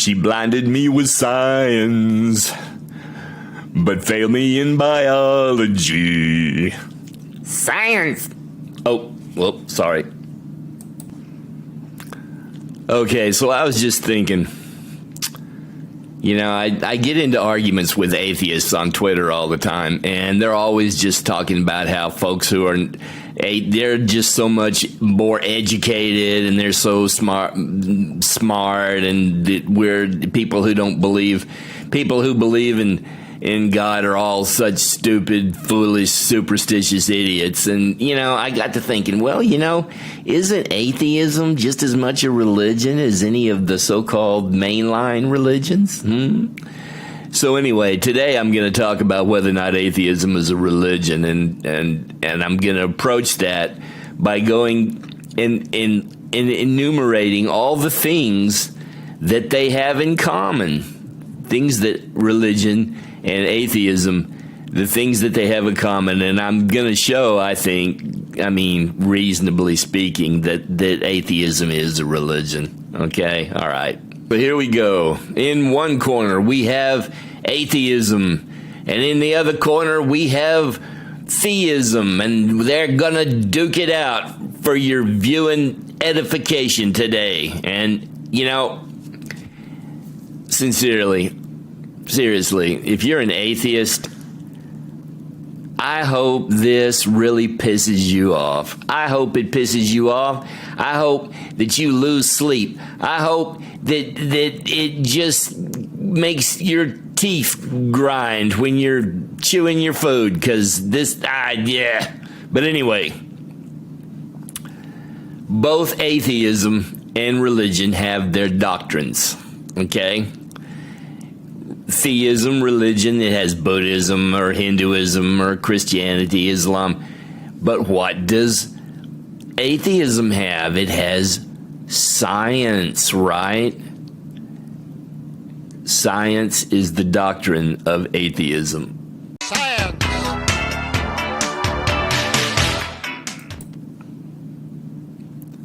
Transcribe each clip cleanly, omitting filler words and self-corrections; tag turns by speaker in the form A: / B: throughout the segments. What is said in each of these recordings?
A: She blinded me with science, but failed me in biology.
B: Science.
A: Oh, well, sorry. Okay, so I was just thinking, I get into arguments with atheists on Twitter all the time, and they're always just talking about how folks who are, they're just so much more educated, and they're so smart, and we're people who don't believe, people who believe in God are all such stupid, foolish, superstitious idiots. And, I got to thinking, well, isn't atheism just as much a religion as any of the so-called mainline religions? So anyway, today I'm going to talk about whether or not atheism is a religion, and I'm going to approach that by going in enumerating all the things that they have in common, things that religion and atheism, the things that they have in common. And I'm going to show, reasonably speaking, that atheism is a religion. Okay? All right. But here we go. In one corner, we have atheism. And in the other corner, we have theism. And they're going to duke it out for your viewing edification today. And, seriously, if you're an atheist, I hope this really pisses you off. I hope it pisses you off. I hope that you lose sleep. I hope that it just makes your teeth grind when you're chewing your food, because But anyway, both atheism and religion have their doctrines, okay? Theism, religion, it has Buddhism or Hinduism or Christianity, Islam. But what does atheism have? It has science, right? Science is the doctrine of atheism.
C: Science.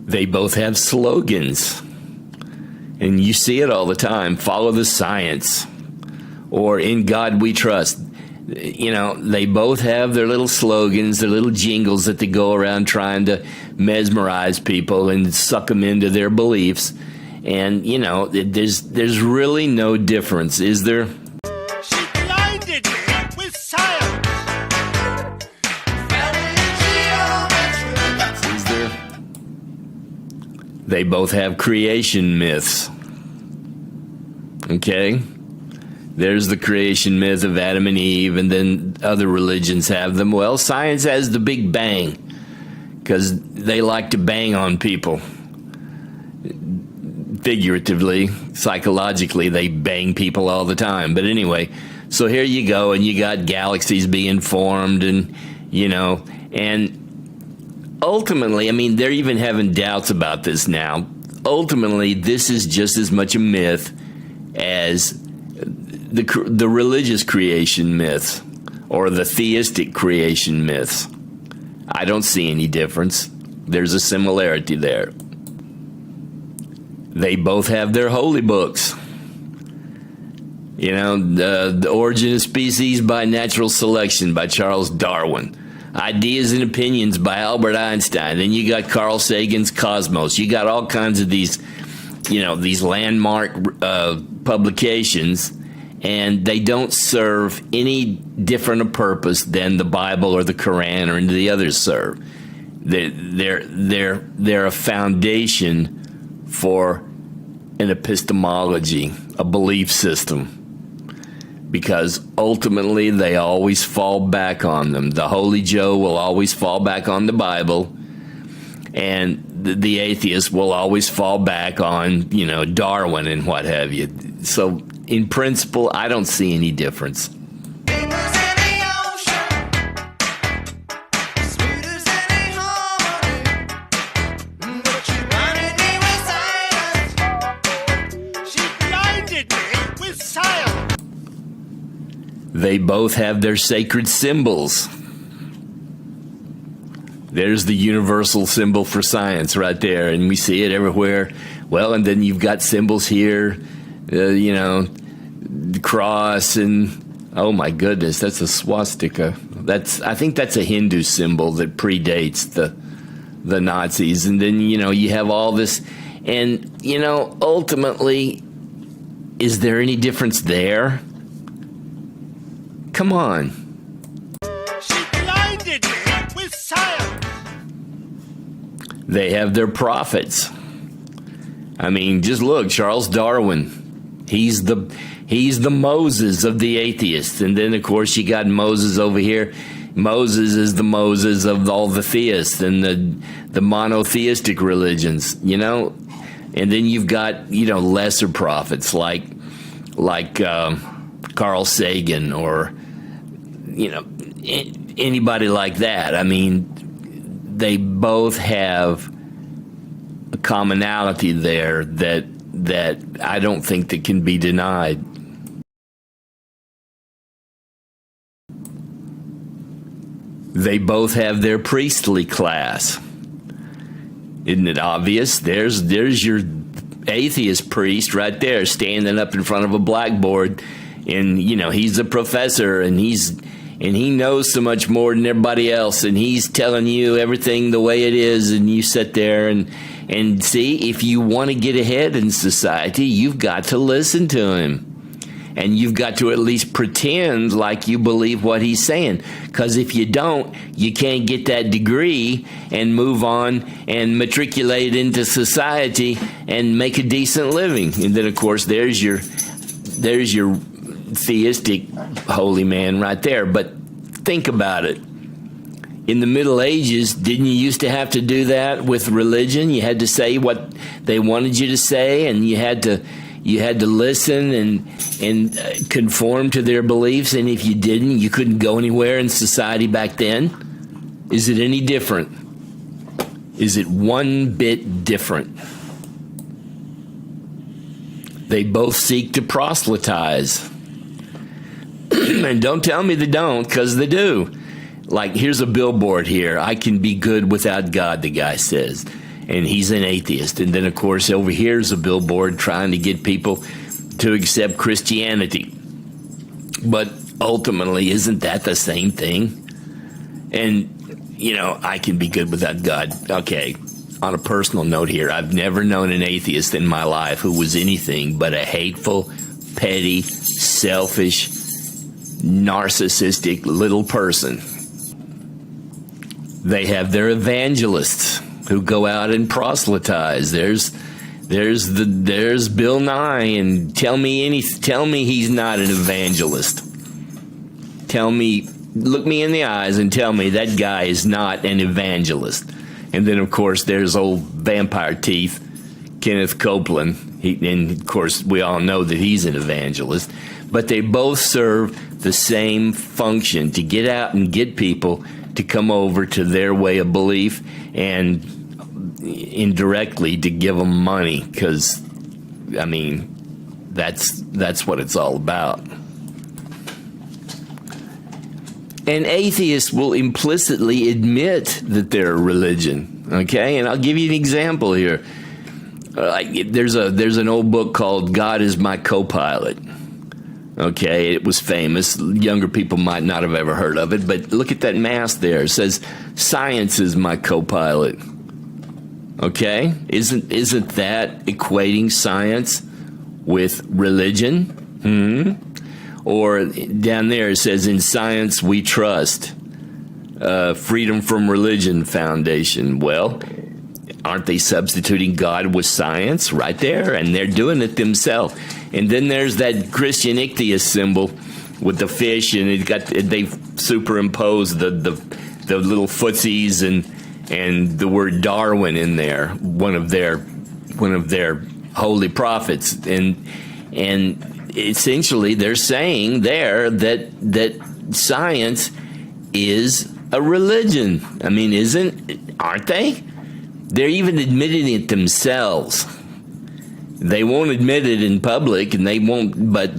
A: They both have slogans. And you see it all the time. Follow the science. Or in God we trust. They both have their little slogans, their little jingles that they go around trying to mesmerize people and suck them into their beliefs. And, there's really no difference, is there?
C: She blinded me with science.
A: Is there? They both have creation myths. Okay? There's the creation myth of Adam and Eve, and then other religions have them. Well, science has the Big Bang, because they like to bang on people. Figuratively, psychologically, they bang people all the time. But anyway, so here you go, and you got galaxies being formed, and, and ultimately, they're even having doubts about this now. Ultimately, this is just as much a myth as the religious creation myths or the theistic creation myths. I don't see any difference. There's a similarity there. They both have their holy books. The Origin of Species by Natural Selection by Charles Darwin. Ideas and Opinions by Albert Einstein. Then you got Carl Sagan's Cosmos. You got all kinds of these landmark publications. And they don't serve any different a purpose than the Bible or the Quran or any of the others serve. They're a foundation for an epistemology, a belief system, because ultimately they always fall back on them. The Holy Joe will always fall back on the Bible, and the atheist will always fall back on, Darwin and what have you. So, in principle, I don't see any difference. They both have their sacred symbols. There's the universal symbol for science right there, and we see it everywhere. Well, and then you've got symbols here the cross, and oh my goodness, that's a swastika. I think that's a Hindu symbol that predates the Nazis. And then, you have all this, and, ultimately, is there any difference there? Come on.
C: She blinded me with science.
A: They have their prophets. I mean, just look, Charles Darwin. He's the Moses of the atheists. And then, of course, you got Moses over here. Moses is the Moses of all the theists and the monotheistic religions, And then you've got, lesser prophets like Carl Sagan or, anybody like that. I mean, they both have a commonality there that I don't think that can be denied. They both have their priestly class. Isn't it obvious? There's your atheist priest right there standing up in front of a blackboard, and he's a professor, and he knows so much more than everybody else, and he's telling you everything the way it is, and you sit there and see, if you want to get ahead in society, you've got to listen to him. And you've got to at least pretend like you believe what he's saying. Because if you don't, you can't get that degree and move on and matriculate into society and make a decent living. And then, of course, there's your theistic holy man right there. But think about it. In the Middle Ages, didn't you used to have to do that with religion? You had to say what they wanted you to say, and you had to listen and conform to their beliefs, and if you didn't, you couldn't go anywhere in society back then. Is it any different? Is it one bit different? They both seek to proselytize. And don't tell me they don't, because they do. Like, here's a billboard here. I can be good without God, the guy says. And he's an atheist. And then, of course, over here's a billboard trying to get people to accept Christianity. But ultimately, isn't that the same thing? And, I can be good without God. Okay, on a personal note here, I've never known an atheist in my life who was anything but a hateful, petty, selfish, narcissistic little person. They have their evangelists who go out and proselytize. There's Bill Nye, and tell me he's not an evangelist. Look me in the eyes and tell me that guy is not an evangelist. And then, of course, there's old vampire teeth, Kenneth Copeland. And of course, we all know that he's an evangelist. But they both serve the same function, to get out and get people to come over to their way of belief, and indirectly to give them money, because, I mean, that's what it's all about. And atheists will implicitly admit that they're a religion, okay? And I'll give you an example here. There's an old book called God is My Co-Pilot. Okay, it was famous. Younger people might not have ever heard of it, but look at that mask there. It says, science is my co-pilot. Okay, isn't that equating science with religion? Or down there it says, in science we trust. Freedom from Religion Foundation. Well, aren't they substituting God with science right there? And they're doing it themselves. And then there's that Christian ichthyosis symbol with the fish, and they've superimposed the little footsies and the word Darwin in there, one of their holy prophets, and essentially they're saying there that science is a religion. I mean, aren't they? They're even admitting it themselves. They won't admit it in public, and they won't, but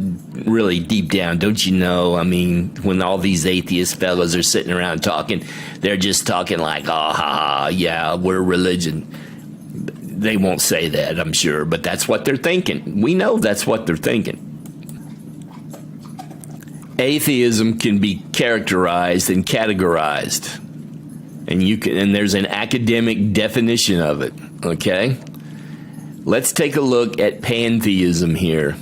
A: really deep down, don't you know, I mean, when all these atheist fellows are sitting around talking, they're just talking like, oh, ha, ha, yeah, we're religion. They won't say that, I'm sure, but that's what they're thinking. We know that's what they're thinking. Atheism can be characterized and categorized, and there's an academic definition of it. Okay, let's take a look at pantheism here.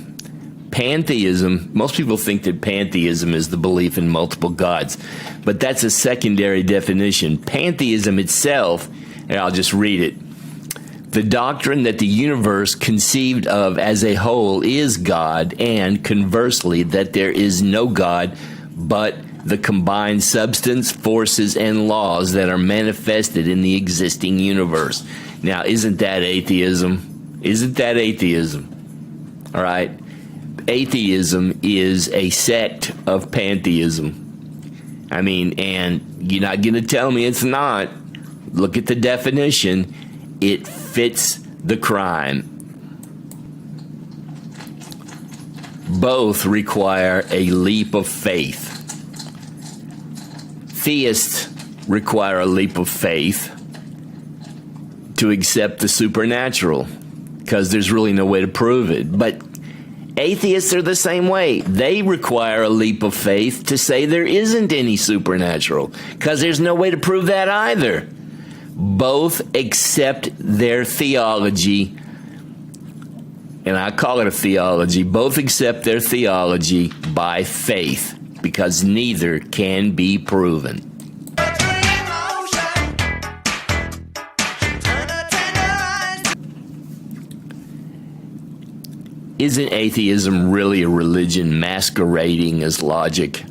A: Pantheism, most people think that pantheism is the belief in multiple gods, but that's a secondary definition. Pantheism itself, and I'll just read it: the doctrine that the universe conceived of as a whole is God, and conversely, that there is no God but the combined substance, forces, and laws that are manifested in the existing universe. Now, isn't that atheism? Isn't that atheism? All right. Atheism is a sect of pantheism. I mean, and you're not going to tell me it's not. Look at the definition. It fits the crime. Both require a leap of faith. Theists require a leap of faith to accept the supernatural, because there's really no way to prove it. But atheists are the same way. They require a leap of faith to say there isn't any supernatural, because there's no way to prove that either. Both accept their theology, and I call it a theology. Both accept their theology by faith, because neither can be proven. Isn't atheism really a religion masquerading as logic?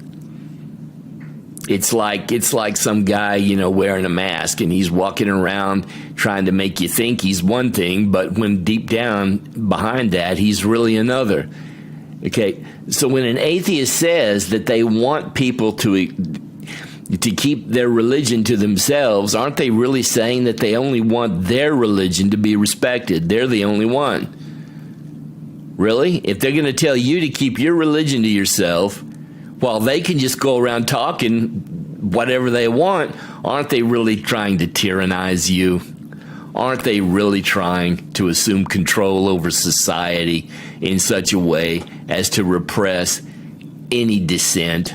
A: It's like some guy, wearing a mask, and he's walking around trying to make you think he's one thing, but when deep down behind that, he's really another. Okay, so when an atheist says that they want people to keep their religion to themselves, aren't they really saying that they only want their religion to be respected? They're the only one. Really? If they're going to tell you to keep your religion to yourself, while they can just go around talking whatever they want, aren't they really trying to tyrannize you? Aren't they really trying to assume control over society in such a way as to repress any dissent